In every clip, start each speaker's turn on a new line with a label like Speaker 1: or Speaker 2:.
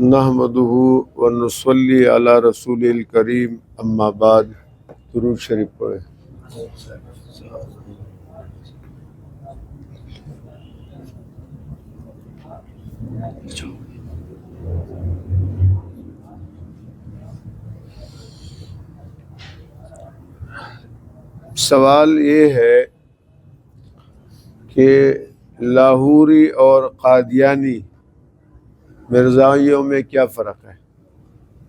Speaker 1: نحمدہ ونصلی علی رسول الکریم اما بعد درود شریف پڑھیں۔ سوال یہ ہے کہ لاہوری اور قادیانی مرزائیوں میں کیا فرق ہے؟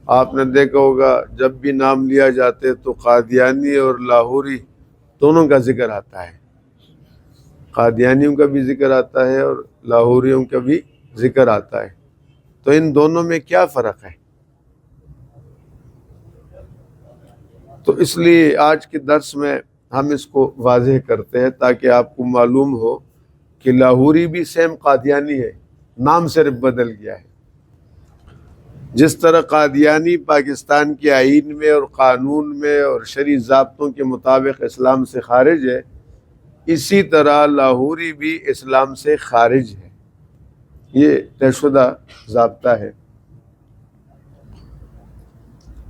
Speaker 1: آپ نے دیکھا ہوگا جب بھی نام لیا جاتے تو قادیانی اور لاہوری دونوں کا ذکر آتا ہے، قادیانیوں کا بھی ذکر آتا ہے اور لاہوریوں کا بھی ذکر آتا ہے، تو ان دونوں میں کیا فرق ہے؟ تو اس لیے آج کے درس میں ہم اس کو واضح کرتے ہیں تاکہ آپ کو معلوم ہو کہ لاہوری بھی سیم قادیانی ہے، نام صرف بدل گیا ہے۔ جس طرح قادیانی پاکستان کے آئین میں اور قانون میں اور شرعی ضابطوں کے مطابق اسلام سے خارج ہے، اسی طرح لاہوری بھی اسلام سے خارج ہے، یہ طے شدہ ضابطہ ہے۔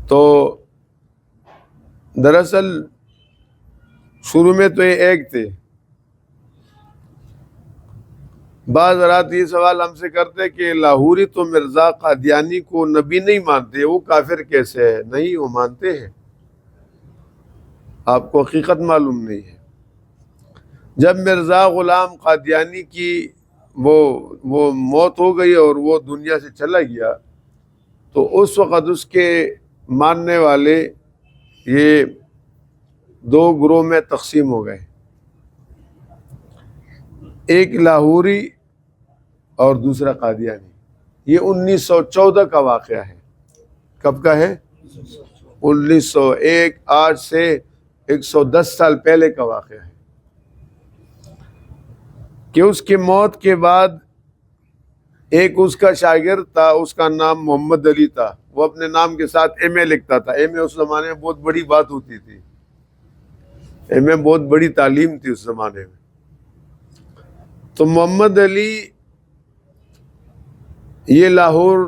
Speaker 1: تو دراصل شروع میں تو یہ ایک تھے۔ بعض حضرات یہ سوال ہم سے کرتے کہ لاہوری تو مرزا قادیانی کو نبی نہیں مانتے، وہ کافر کیسے ہے؟ نہیں، وہ مانتے ہیں، آپ کو حقیقت معلوم نہیں ہے۔ جب مرزا غلام قادیانی کی وہ موت ہو گئی اور وہ دنیا سے چلا گیا تو اس وقت اس کے ماننے والے یہ دو گروہ میں تقسیم ہو گئے، ایک لاہوری اور دوسرا قادیانی۔ یہ 1914 کا واقعہ ہے۔ کب کا ہے؟ 1901، آج سے 110 سال پہلے کا واقعہ ہے کہ اس کی موت کے بعد ایک اس کا شاگرد تھا، اس کا نام محمد علی تھا، وہ اپنے نام کے ساتھ ایم اے لکھتا تھا۔ ایم اے اس زمانے میں بہت بڑی بات ہوتی تھی، ایم اے بہت بڑی تعلیم تھی اس زمانے میں۔ تو محمد علی یہ لاہور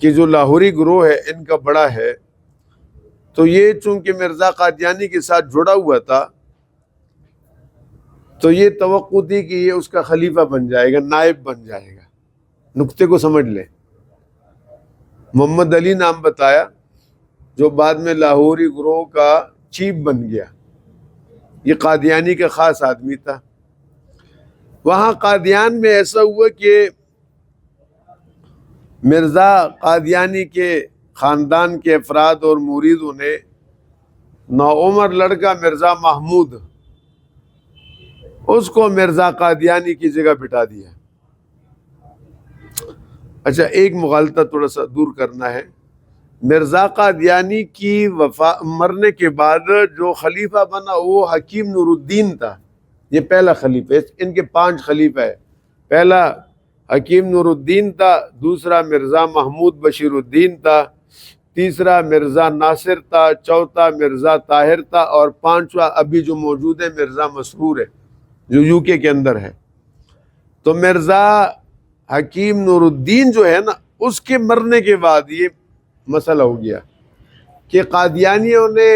Speaker 1: کی جو لاہوری گروہ ہے ان کا بڑا ہے، تو یہ چونکہ مرزا قادیانی کے ساتھ جڑا ہوا تھا تو یہ توقع تھی کہ یہ اس کا خلیفہ بن جائے گا، نائب بن جائے گا۔ نقطے کو سمجھ لیں، محمد علی نام بتایا جو بعد میں لاہوری گروہ کا چیف بن گیا، یہ قادیانی کا خاص آدمی تھا۔ وہاں قادیان میں ایسا ہوا کہ مرزا قادیانی کے خاندان کے افراد اور مریدوں نے نوعمر لڑکا مرزا محمود، اس کو مرزا قادیانی کی جگہ بٹھا دیا۔ اچھا، ایک مغالطہ تھوڑا سا دور کرنا ہے۔ مرزا قادیانی کی مرنے کے بعد جو خلیفہ بنا وہ حکیم نور الدین تھا، یہ پہلا خلیفہ۔ ان کے 5 خلیفہ ہے، پہلا حکیم نور الدین تھا، دوسرا مرزا محمود بشیر الدین تھا، تیسرا مرزا ناصر تھا، چوتھا مرزا طاہر تھا، اور 5واں ابھی جو موجود ہے مرزا مسرور ہے جو یو کے اندر ہے۔ تو مرزا حکیم نور الدین جو ہے نا، اس کے مرنے کے بعد یہ مسئلہ ہو گیا کہ قادیانیوں نے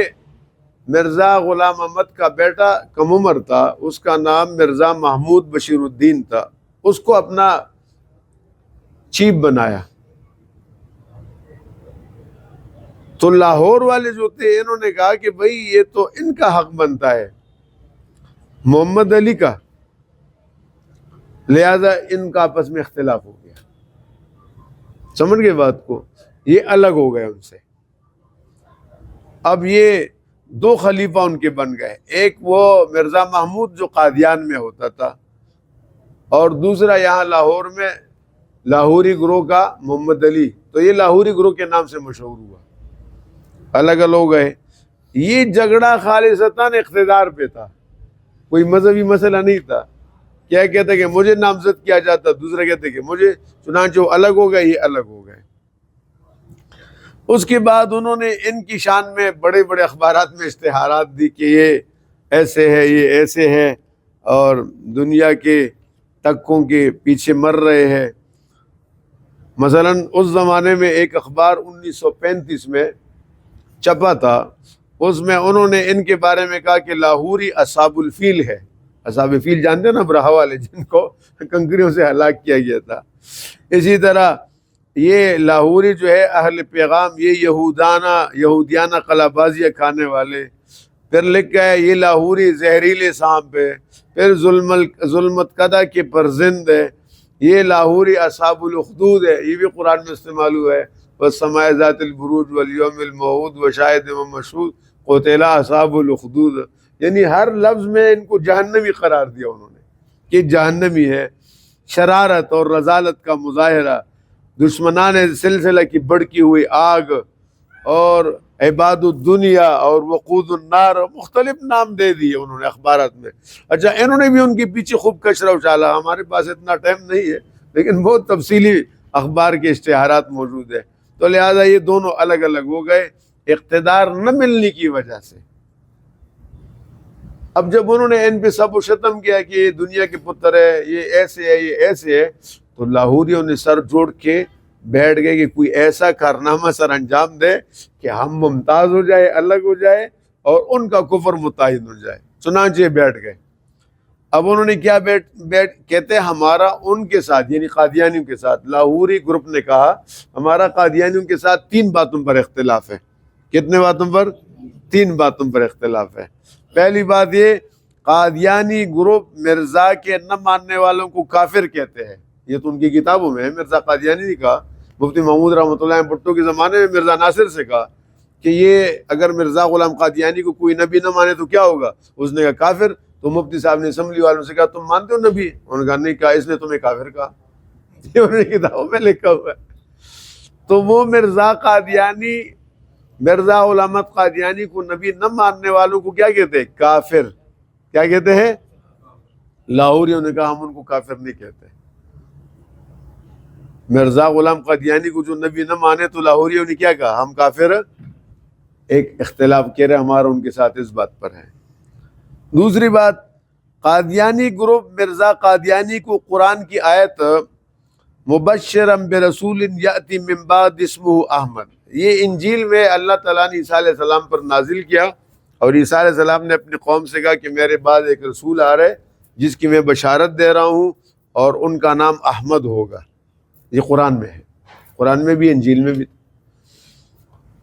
Speaker 1: مرزا غلام احمد کا بیٹا کم عمر تھا، اس کا نام مرزا محمود بشیر الدین تھا، اس کو اپنا چیف بنایا۔ تو لاہور والے جو تھے انہوں نے کہا کہ بھئی یہ تو ان کا حق بنتا ہے، محمد علی کا، لہذا ان کا آپس میں اختلاف ہو گیا۔ سمجھ گئے بات کو؟ یہ الگ ہو گئے ان سے۔ اب یہ 2 خلیفہ ان کے بن گئے، ایک وہ مرزا محمود جو قادیان میں ہوتا تھا، اور دوسرا یہاں لاہور میں لاہوری گروہ کا محمد علی۔ تو یہ لاہوری گروہ کے نام سے مشہور ہوا، الگ الگ ہو گئے۔ یہ جھگڑا خالصتاً اقتدار پہ تھا، کوئی مذہبی مسئلہ نہیں تھا۔ کیا کہتے کہ مجھے نامزد کیا جاتا، دوسرے کہتے کہ مجھے، چنانچہ وہ الگ ہو گئے، یہ الگ ہو گئے۔ اس کے بعد انہوں نے ان کی شان میں بڑے بڑے اخبارات میں اشتہارات دی کہ یہ ایسے ہے، یہ ایسے ہے، اور دنیا کے تکوں کے پیچھے مر رہے ہیں۔ مثلا اس زمانے میں ایک اخبار 1935 میں چھپا تھا، اس میں انہوں نے ان کے بارے میں کہا کہ لاہوری اصحاب الفیل ہے۔ اصحاب فیل جانتے ہیں نا، ابرہہ والے، جن کو کنکریوں سے ہلاک کیا گیا تھا۔ اسی طرح یہ لاہوری جو ہے اہل پیغام، یہ یہودیانہ قلابازیاں کھانے والے۔ پھر لکھا ہے یہ لاہوری زہریلے سانپ ہے۔ پھر ظلمت قدہ کے پرزند ہے۔ یہ لاہوری اصحاب الاخدود ہے، یہ بھی قرآن میں استعمال ہوا ہے، والسماء ذات البروج والیوم الموعود وشاہد و مشہود قتل اصحاب الاخدود۔ یعنی ہر لفظ میں ان کو جہنمی قرار دیا انہوں نے کہ جہنمی ہے۔ شرارت اور رذالت کا مظاہرہ، دشمنان سلسلہ کی بڑکی ہوئی آگ، اور عباد الدنیا اور وقود النار، مختلف نام دے دیے انہوں نے اخبارات میں۔ اچھا، انہوں نے بھی ان کے پیچھے خوب کچرا اچالا، ہمارے پاس اتنا ٹائم نہیں ہے، لیکن بہت تفصیلی اخبار کے اشتہارات موجود ہے۔ تو لہٰذا یہ دونوں الگ الگ ہو گئے اقتدار نہ ملنے کی وجہ سے۔ اب جب انہوں نے ان پہ سب و شتم کیا کہ یہ دنیا کے پتر ہے، یہ ایسے ہے، یہ ایسے ہے، تو لاہوریوں نے سر جوڑ کے بیٹھ گئے کہ کوئی ایسا کارنامہ سر انجام دے کہ ہم ممتاز ہو جائے، الگ ہو جائے، اور ان کا کفر متحد ہو جائے۔ چنانچہ بیٹھ گئے۔ اب انہوں نے کیا کہتے ہمارا ان کے ساتھ، یعنی قادیانیوں کے ساتھ، لاہوری گروپ نے کہا ہمارا قادیانیوں کے ساتھ 3 باتوں پر اختلاف ہے۔ کتنے باتوں پر؟ 3 باتوں پر اختلاف ہے۔ پہلی بات یہ، قادیانی گروپ مرزا کے نہ ماننے والوں کو کافر کہتے ہیں۔ یہ تو ان کی کتابوں میں ہے، مرزا قادیانی نے کہا، مفتی محمود رحمۃ اللہ بھٹو کے زمانے میں مرزا ناصر سے کہا کہ یہ اگر مرزا غلام قادیانی کو کوئی نبی نہ مانے تو کیا ہوگا؟ اس نے کہا کافر۔ تو مفتی صاحب نے اسمبلی والوں سے کہا تم مانتے ہو نبی؟ انہوں نے کہا نہیں، کہا اس نے تمہیں کافر کہا۔ یہ انہوں نے کتابوں میں لکھا ہوا ہے۔ تو وہ مرزا قادیانی، مرزا غلامت قادیانی کو نبی نہ ماننے والوں کو کیا کہتے ہیں؟ کافر۔ کیا کہتے ہیں؟ لاہوریوں نے کہا ہم ان کو کافر نہیں کہتے۔ مرزا غلام قادیانی کو جو نبی نہ مانے تو لاہوریوں نے کیا کہا؟ ہم کافر۔ ایک اختلاف کہہ رہے ہمارا ان کے ساتھ اس بات پر ہے۔ دوسری بات، قادیانی گروپ مرزا قادیانی کو قرآن کی آیت مبشرا برسول یأتی من بعد اسمہ احمد، یہ انجیل میں اللہ تعالیٰ نے عیسیٰ علیہ السلام پر نازل کیا، اور عیسیٰ علیہ السلام نے اپنی قوم سے کہا کہ میرے بعد ایک رسول آ رہا ہے جس کی میں بشارت دے رہا ہوں، اور ان کا نام احمد ہوگا۔ یہ قرآن میں ہے، قرآن میں بھی، انجیل میں بھی۔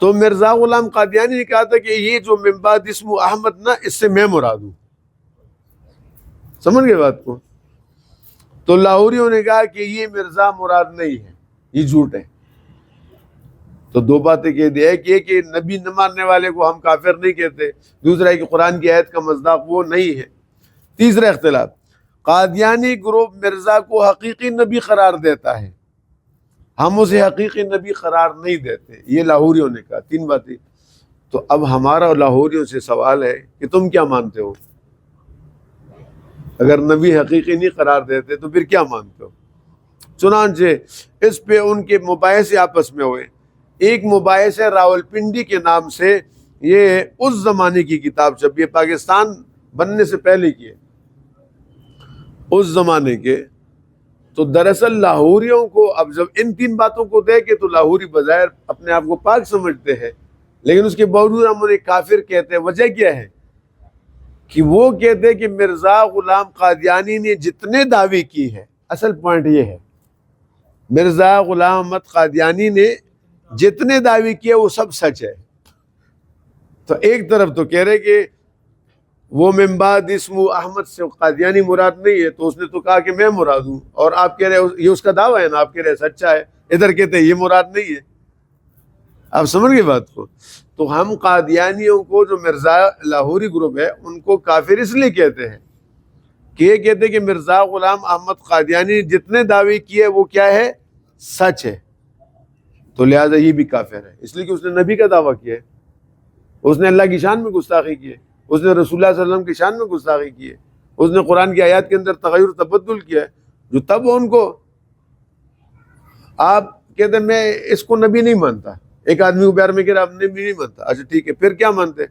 Speaker 1: تو مرزا غلام قادیانی نے کہا تھا کہ یہ جو من بعد اسم احمد نا، اس سے میں مراد ہوں۔ سمجھ گئے بات کو؟ تو لاہوریوں نے کہا کہ یہ مرزا مراد نہیں ہے، یہ جھوٹ ہے۔ تو 2 باتیں کہہ دی، ایک یہ کہ نبی نہ ماننے والے کو ہم کافر نہیں کہتے، دوسرا ہے کہ قرآن کی آیت کا مصداق وہ نہیں ہے۔ تیسرا اختلاف، قادیانی گروپ مرزا کو حقیقی نبی قرار دیتا ہے، ہم اسے حقیقی نبی قرار نہیں دیتے، یہ لاہوریوں نے کہا۔ 3 باتیں۔ تو اب ہمارا لاہوریوں سے سوال ہے کہ تم کیا مانتے ہو؟ اگر نبی حقیقی نہیں قرار دیتے تو پھر کیا مانتے ہو؟ چنانچہ اس پہ ان کے مباحثے آپس میں ہوئے۔ ایک مباحث ہے راولپنڈی کے نام سے، یہ اس زمانے کی کتاب چھپی ہے، پاکستان بننے سے پہلے کی ہے، اس زمانے کے۔ تو دراصل لاہوریوں کو اب جب ان 3 باتوں کو دیکھے تو لاہوری بظاہر اپنے آپ کو پاک سمجھتے ہیں، لیکن اس کے باوجود ہم انہیں کافر کہتے ہیں۔ وجہ کیا ہے؟ کہ وہ کہتے ہیں کہ مرزا غلام قادیانی نے جتنے دعوے کی ہے، اصل پوائنٹ یہ ہے، مرزا غلام احمد قادیانی نے جتنے دعوے کیے وہ سب سچ ہے۔ تو ایک طرف تو کہہ رہے کہ وہ من بعد اسم احمد سے قادیانی مراد نہیں ہے، تو اس نے تو کہا کہ میں مراد ہوں، اور آپ کہہ رہے یہ اس کا دعویٰ ہے نا، آپ کہہ رہے سچا ہے، ادھر کہتے ہیں یہ مراد نہیں ہے۔ آپ سمجھ گئے بات کو؟ تو ہم قادیانیوں کو، جو مرزا لاہوری گروپ ہے، ان کو کافر اس لیے کہتے ہیں کہ یہ کہتے ہیں کہ مرزا غلام احمد قادیانی جتنے دعوے کیے وہ کیا ہے؟ سچ ہے، تو لہٰذا یہ بھی کافر ہے، اس لیے کہ اس نے نبی کا دعویٰ کیا ہے، اس نے اللہ کی شان میں گستاخی کی ہے، اس نے رسول اللہ صلی اللہ علیہ وسلم کی شان میں گستاخی کی ہے، اس نے قرآن کی آیات کے اندر تغیر تبدل کیا ہے، جو تب ان کو آپ کہتے ہیں میں اس کو نبی نہیں مانتا، ایک آدمی کو پیار میں کہہ رہا اب نبی نہیں مانتا، اچھا ٹھیک ہے، پھر کیا مانتے؟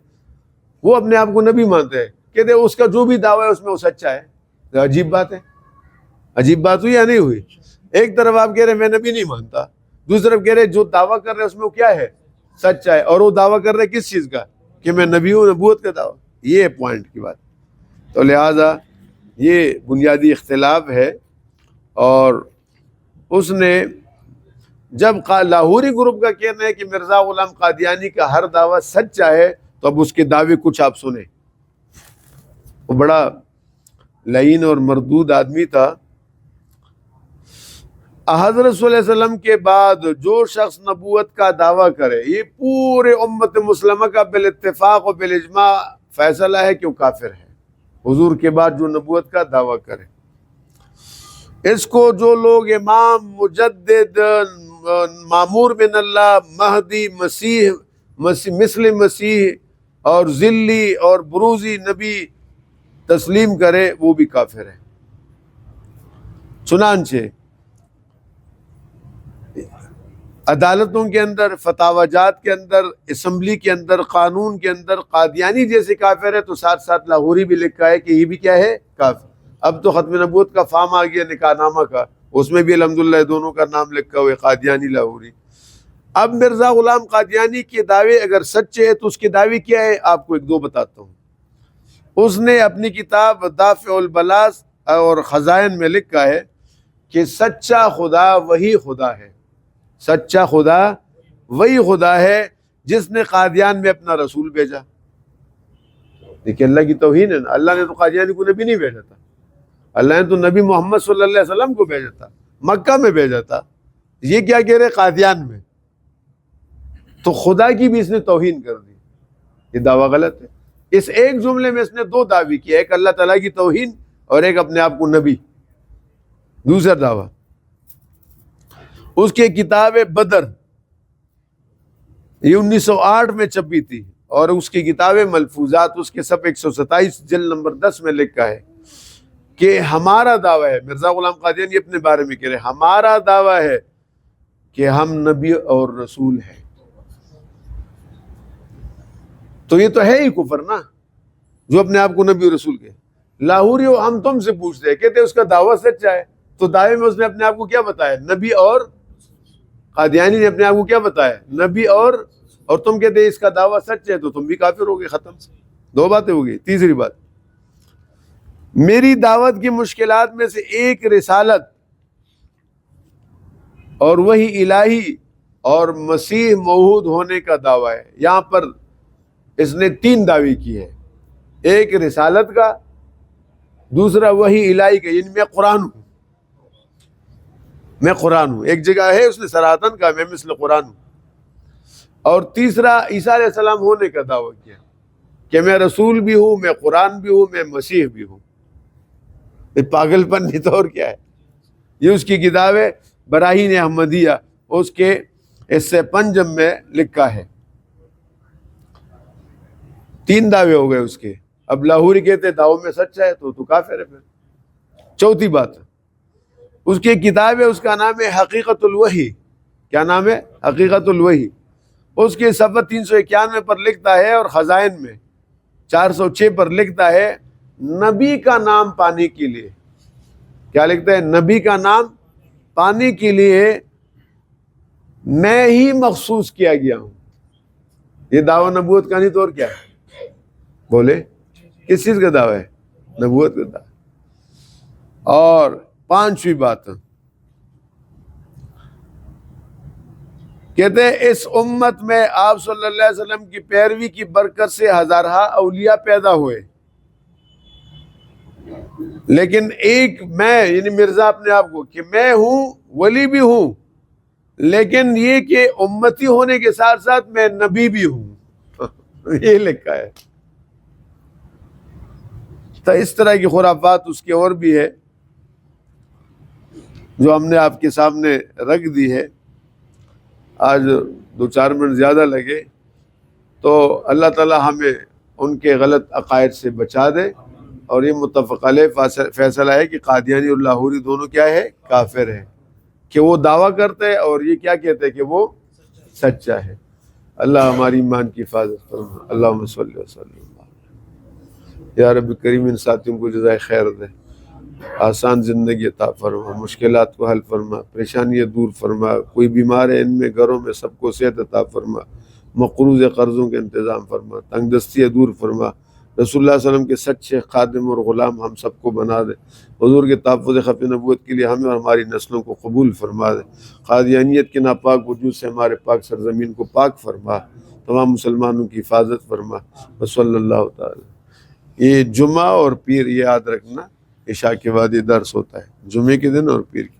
Speaker 1: وہ اپنے آپ کو نبی مانتے ہیں، کہتے ہیں اس کا جو بھی دعویٰ ہے اس میں وہ سچا ہے۔ تو عجیب بات ہے، عجیب بات ہوئی یا نہیں ہوئی؟ ایک طرف آپ کہہ رہے ہیں میں نبی نہیں مانتا، دوسری طرف کہہ رہے جو دعویٰ کر رہے ہیں اس میں وہ کیا ہے؟ سچا ہے، اور وہ دعویٰ کر رہے کس چیز کا؟ کہ میں نبی ہوں، نبوت کا دعویٰ. یہ ہے پوائنٹ کی بات. تو لہٰذا یہ بنیادی اختلاف ہے. اور اس نے جب لاہوری گروپ کا کہنا ہے کہ مرزا غلام قادیانی کا ہر دعویٰ سچا ہے، تو اب اس کے دعوے کچھ آپ سنیں. وہ بڑا لعین اور مردود آدمی تھا. حضرت صلی اللہ علیہ وسلم کے بعد جو شخص نبوت کا دعویٰ کرے، یہ پورے امت مسلمہ کا بالاتفاق و بالاجماع فیصلہ ہے کہ وہ کافر ہے. حضور کے بعد جو نبوت کا دعویٰ کرے، اس کو جو لوگ امام، مجدد، معمور من اللہ، مہدی، مسیح، مثل مسیح اور ذلی اور بروزی نبی تسلیم کرے، وہ بھی کافر ہے. چنانچہ عدالتوں کے اندر، فتاوی جات کے اندر، اسمبلی کے اندر، قانون کے اندر قادیانی جیسے کافر ہے، تو ساتھ ساتھ لاہوری بھی لکھا ہے کہ یہ بھی کیا ہے؟ کافر. اب تو ختم نبوت کا فارم آ گیا نکاح نامہ کا، اس میں بھی الحمدللہ دونوں کا نام لکھا ہوا ہے، قادیانی لاہوری. اب مرزا غلام قادیانی کے دعوے اگر سچے ہیں تو اس کے دعوے کیا ہے؟ آپ کو ایک دو بتاتا ہوں. اس نے اپنی کتاب دافع البلاس اور خزائن میں لکھا ہے کہ سچا خدا وہی خدا ہے، سچا خدا وہی خدا ہے جس نے قادیان میں اپنا رسول بھیجا. دیکھیں اللہ کی توہین ہے نا. اللہ نے تو قادیانی کو نبی نہیں بھیجا تھا، اللہ نے تو نبی محمد صلی اللہ علیہ وسلم کو بھیجا تھا، مکہ میں بھیجا تھا. یہ کیا کہہ رہے؟ قادیان میں. تو خدا کی بھی اس نے توہین کر دی. یہ دعویٰ غلط ہے. اس ایک جملے میں اس نے دو دعوی کیا، ایک اللہ تعالیٰ کی توہین اور ایک اپنے آپ کو نبی. دوسرا دعویٰ اس کی کتاب بدر، یہ 1908 میں چھپی تھی، اور اس کی کتاب ملفوظات اس کے صفحہ 127 جلد نمبر 10 میں لکھا ہے کہ ہمارا دعویٰ ہے، مرزا غلام قادیانی اپنے بارے میں کہہ رہے، ہمارا دعویٰ ہے کہ ہم نبی اور رسول ہیں. تو یہ تو ہے ہی کفر نا، جو اپنے آپ کو نبی اور رسول کے. لاہوری ہم تم سے پوچھتے ہیں، کہتے ہیں اس کا دعویٰ سچا ہے، تو دعوے میں اس نے اپنے آپ کو کیا بتایا؟ نبی. اور قادیانی نے اپنے آپ کو کیا بتایا؟ نبی. اور تم کہتے ہیں اس کا دعویٰ سچ ہے، تو تم بھی کافر ہو گئے. ختم سے دو باتیں ہو گئی. تیسری بات، میری دعوت کی مشکلات میں سے ایک رسالت اور وہی الہی اور مسیح موعود ہونے کا دعویٰ ہے. یہاں پر اس نے تین دعوے کی ہے، ایک رسالت کا، دوسرا وہی الہی کا، یعنی میں قرآن ہوں، میں قرآن ہوں. ایک جگہ ہے اس نے صراحتاً کہا میں مثل قرآن ہوں. اور تیسرا عیسیٰ علیہ السلام ہونے کا دعویٰ کیا کہ میں رسول بھی ہوں، میں قرآن بھی ہوں، میں مسیح بھی ہوں. پاگل پن نہیں تو اور کیا ہے. یہ اس کی کتاب ہے براہین احمدیہ، اس کے حصے پنجم میں لکھا ہے. تین دعوے ہو گئے اس کے. اب لاہوری کہتے دعووں میں سچا ہے تو کافر ہے. پھر چوتھی بات، اس کی کتاب ہے، اس کا نام ہے حقیقت الوحی. کیا نام ہے؟ حقیقت الوحی. اس کے صفحہ 391 پر لکھتا ہے، اور خزائن میں 406 پر لکھتا ہے، نبی کا نام پانے کے لیے. کیا لکھتا ہے؟ نبی کا نام پانے کے لیے میں ہی مخصوص کیا گیا ہوں. یہ دعویٰ نبوت کا نہیں تو اور کیا ہے؟ بولے کس چیز کا دعویٰ ہے؟ نبوت کا دعویٰ. اور پانچویں بات کہتے ہیں اس امت میں آپ صلی اللہ علیہ وسلم کی پیروی کی برکت سے ہزارہ اولیاء پیدا ہوئے، لیکن ایک میں، یعنی مرزا اپنے آپ کو کہ میں ہوں، ولی بھی ہوں، لیکن یہ کہ امتی ہونے کے ساتھ ساتھ میں نبی بھی ہوں. یہ لکھا ہے. تو اس طرح کی خرافات اس کے اور بھی ہے جو ہم نے آپ کے سامنے رکھ دی ہے. آج 2-4 منٹ زیادہ لگے، تو اللہ تعالی ہمیں ان کے غلط عقائد سے بچا دے. اور یہ متفق علیہ فیصلہ ہے کہ قادیانی اور لاہوری دونوں کیا ہے؟ کافر ہیں. کہ وہ دعویٰ کرتے ہیں اور یہ کیا کہتے ہیں کہ وہ سچا ہے. اللہ ہماری ایمان کی حفاظت فرما. اللہم صلی وسلم. یا رب کریم ان ساتھیوں کو جزائے خیر دے. آسان زندگی عطا فرما، مشکلات کو حل فرما، پریشانیاں دور فرما، کوئی بیمار ہے ان میں گھروں میں سب کو صحت عطا فرما، مقروض قرضوں کے انتظام فرما، تنگ دستیاں دور فرما، رسول اللہ صلی اللہ علیہ وسلم کے سچے خادم اور غلام ہم سب کو بنا دے، حضور کے تحفظ ختم نبوت کے لیے ہمیں اور ہماری نسلوں کو قبول فرما دے، قادیانیت کے ناپاک وجود سے ہمارے پاک سرزمین کو پاک فرما، تمام مسلمانوں کی حفاظت فرما، وصلی اللہ تعالی۔ یہ جمعہ اور پیر یہ یاد رکھنا، عشاء کے بعد یہ درس ہوتا ہے، جمعے کے دن اور پیر کے